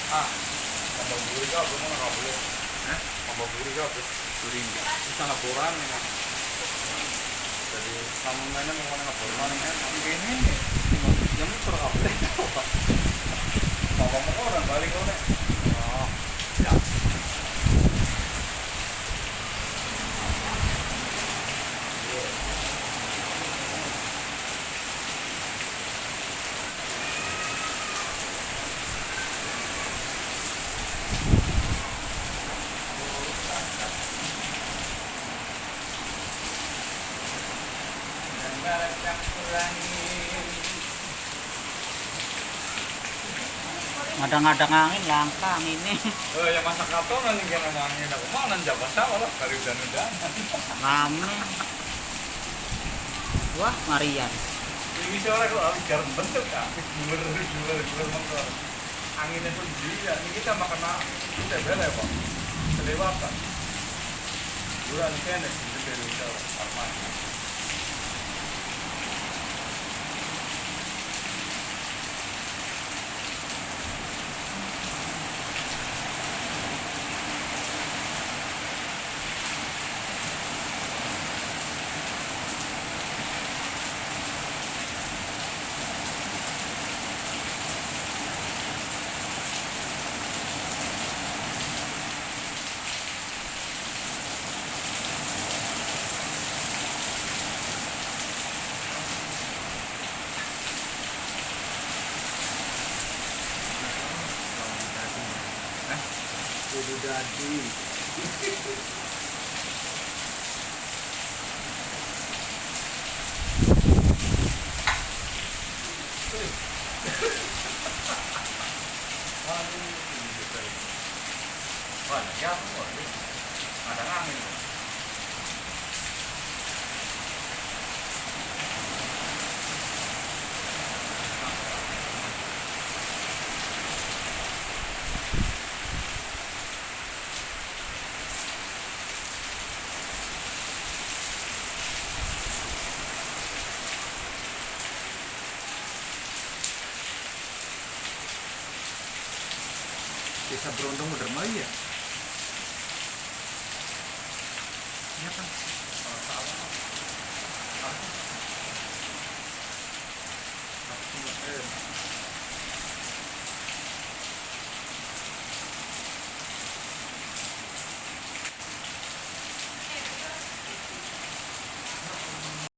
Ah, ngomong duri kau, kamu nggak boleh. Hah? Ngomong duri kau, Turing. bisa ngaburan ya. Jadi sama mainnya mau ngaburan ya, begini nih. Yang itu sudah boleh. Ngomong orang balik kau nih. Oh, ya. Ngadang-ngadang angin langka ini. Yang masak karton nanti kena angin aku mau nan jabat sawah lah dari udan-udan. Rame. Wah, Marian. Ini sore kok harus garam bentuk kan, guler motor. Anginnya pun dia. Ini kita makan kita bela kok. Kelewatan. Bulan kene itu dari Jawa, Arman. Kudu dadi. Wah, ya kok. Ada angin. Desa Brondong udah ya?